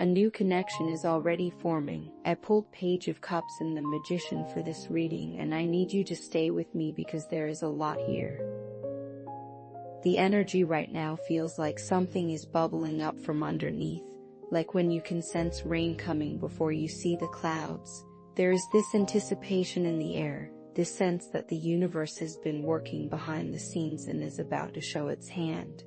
A new connection is already forming. I pulled Page of Cups and the Magician for this reading, and I need you to stay with me because there is a lot here. The energy right now feels like something is bubbling up from underneath, like when you can sense rain coming before you see the clouds. There is this anticipation in the air, this sense that the universe has been working behind the scenes and is about to show its hand.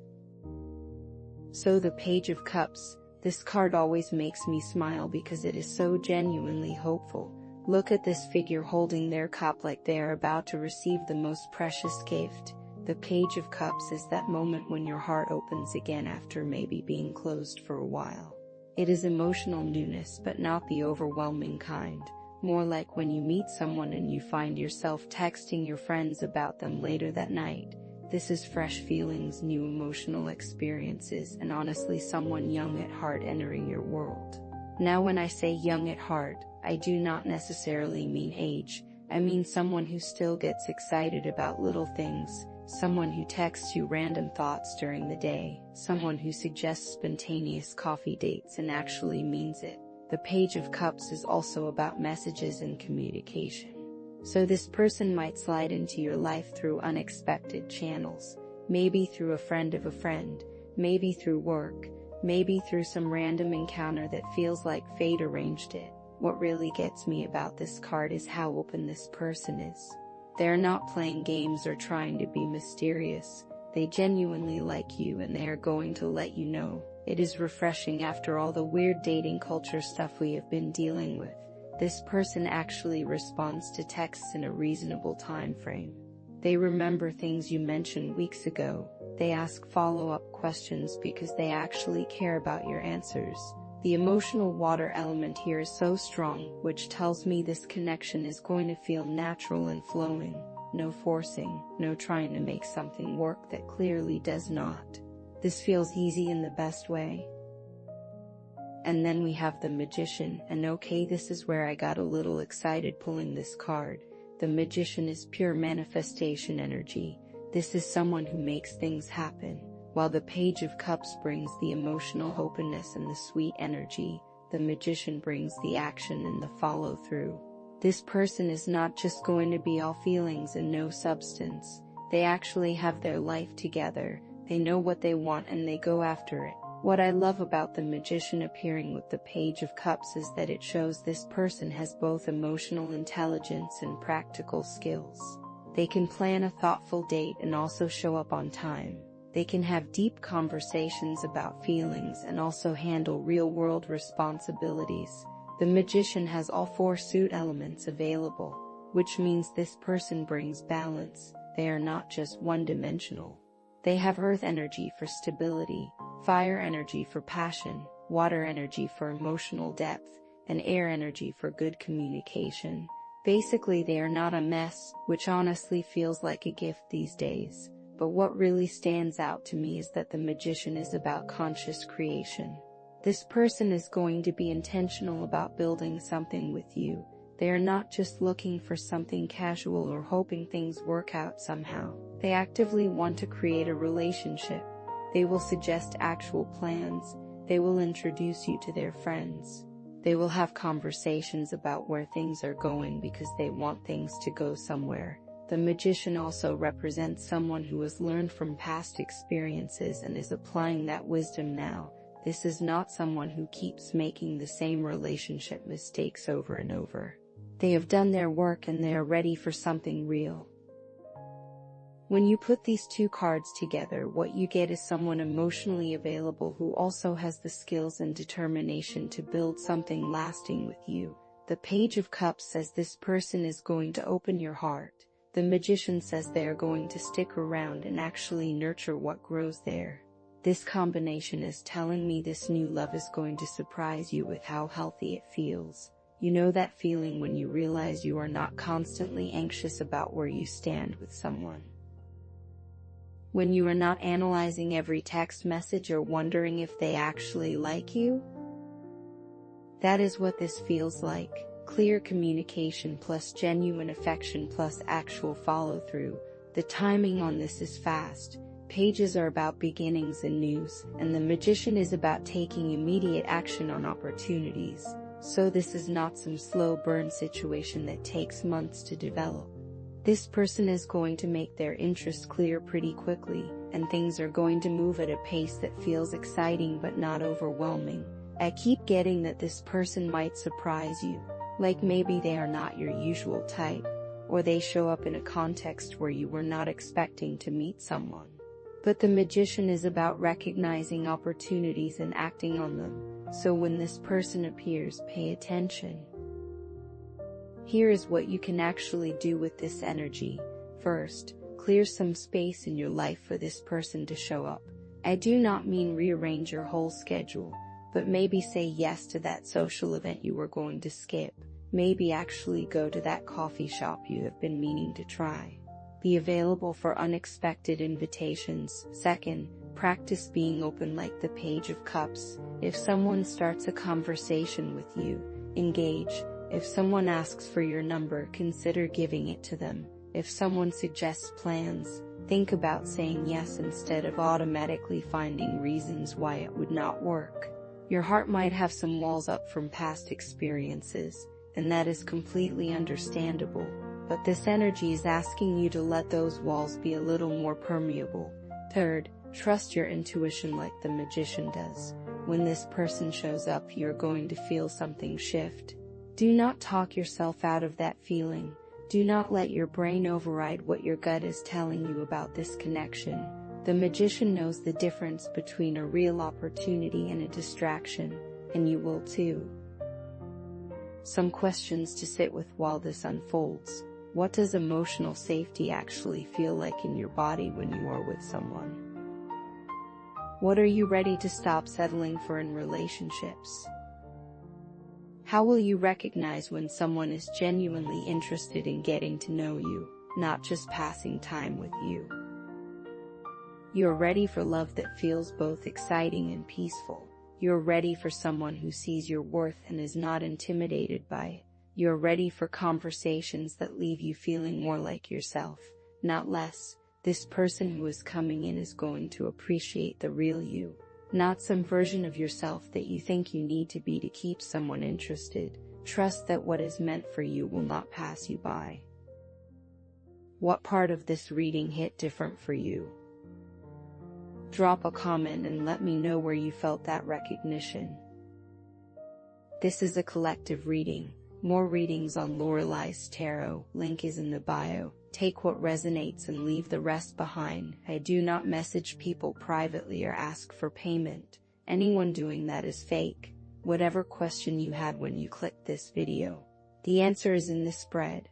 So the Page of Cups, this card always makes me smile because it is so genuinely hopeful. Look at this figure holding their cup like they are about to receive the most precious gift. The Page of Cups is that moment when your heart opens again after maybe being closed for a while. It is emotional newness, but not the overwhelming kind. More like when you meet someone and you find yourself texting your friends about them later that night. This is fresh feelings, new emotional experiences, and honestly someone young at heart entering your world. Now when I say young at heart, I do not necessarily mean age. I mean someone who still gets excited about little things, someone who texts you random thoughts during the day, someone who suggests spontaneous coffee dates and actually means it. The Page of Cups is also about messages and communication. So this person might slide into your life through unexpected channels, maybe through a friend of a friend, maybe through work, maybe through some random encounter that feels like fate arranged it. What really gets me about this card is how open this person is. They're not playing games or trying to be mysterious. They genuinely like you and they are going to let you know. It is refreshing after all the weird dating culture stuff we have been dealing with. This person actually responds to texts in a reasonable time frame. They remember things you mentioned weeks ago. They ask follow-up questions because they actually care about your answers. The emotional water element here is so strong, which tells me this connection is going to feel natural and flowing. No forcing, no trying to make something work that clearly does not. This feels easy in the best way. And then we have the Magician, and okay, this is where I got a little excited pulling this card. The Magician is pure manifestation energy. This is someone who makes things happen. While the Page of Cups brings the emotional openness and the sweet energy, the Magician brings the action and the follow-through. This person is not just going to be all feelings and no substance. They actually have their life together. They know what they want and they go after it. What I love about the Magician appearing with the Page of Cups is that it shows this person has both emotional intelligence and practical skills. They can plan a thoughtful date and also show up on time. They can have deep conversations about feelings and also handle real-world responsibilities. The Magician has all four suit elements available, which means this person brings balance. They are not just one-dimensional. They have earth energy for stability, fire energy for passion, water energy for emotional depth, and air energy for good communication. Basically, they are not a mess, which honestly feels like a gift these days. But what really stands out to me is that the Magician is about conscious creation. This person is going to be intentional about building something with you. They are not just looking for something casual or hoping things work out somehow. They actively want to create a relationship. They will suggest actual plans. They will introduce you to their friends. They will have conversations about where things are going because they want things to go somewhere. The Magician also represents someone who has learned from past experiences and is applying that wisdom now. This is not someone who keeps making the same relationship mistakes over and over. They have done their work and they are ready for something real. When you put these two cards together, what you get is someone emotionally available who also has the skills and determination to build something lasting with you. The Page of Cups says this person is going to open your heart. The Magician says they are going to stick around and actually nurture what grows there. This combination is telling me this new love is going to surprise you with how healthy it feels. You know that feeling when you realize you are not constantly anxious about where you stand with someone. When you are not analyzing every text message or wondering if they actually like you. That is what this feels like. Clear communication plus genuine affection plus actual follow-through. The timing on this is fast. Pages are about beginnings and news, and the Magician is about taking immediate action on opportunities. So this is not some slow burn situation that takes months to develop. This person is going to make their interest clear pretty quickly, and things are going to move at a pace that feels exciting but not overwhelming. I keep getting that this person might surprise you, like maybe they are not your usual type, or they show up in a context where you were not expecting to meet someone. But the Magician is about recognizing opportunities and acting on them, so when this person appears, pay attention. Here is what you can actually do with this energy. First, clear some space in your life for this person to show up. I do not mean rearrange your whole schedule, but maybe say yes to that social event you were going to skip. Maybe actually go to that coffee shop you have been meaning to try. Be available for unexpected invitations. Second, practice being open like the Page of Cups. If someone starts a conversation with you, engage. If someone asks for your number, consider giving it to them. If someone suggests plans, think about saying yes instead of automatically finding reasons why it would not work. Your heart might have some walls up from past experiences, and that is completely understandable. But this energy is asking you to let those walls be a little more permeable. Third, trust your intuition like the Magician does. When this person shows up, you're going to feel something shift. Do not talk yourself out of that feeling. Do not let your brain override what your gut is telling you about this connection. The Magician knows the difference between a real opportunity and a distraction, and you will too. Some questions to sit with while this unfolds. What does emotional safety actually feel like in your body when you are with someone? What are you ready to stop settling for in relationships? How will you recognize when someone is genuinely interested in getting to know you, not just passing time with you? You're ready for love that feels both exciting and peaceful. You're ready for someone who sees your worth and is not intimidated by it. You're ready for conversations that leave you feeling more like yourself, not less. This person who is coming in is going to appreciate the real you, not some version of yourself that you think you need to be to keep someone interested. Trust that what is meant for you will not pass you by. What part of this reading hit different for you? Drop a comment and let me know where you felt that recognition. This is a collective reading. More readings on Lorelai's Tarot, link is in the bio. Take what resonates and leave the rest behind. I do not message people privately or ask for payment. Anyone doing that is fake. Whatever question you had when you clicked this video, the answer is in this spread.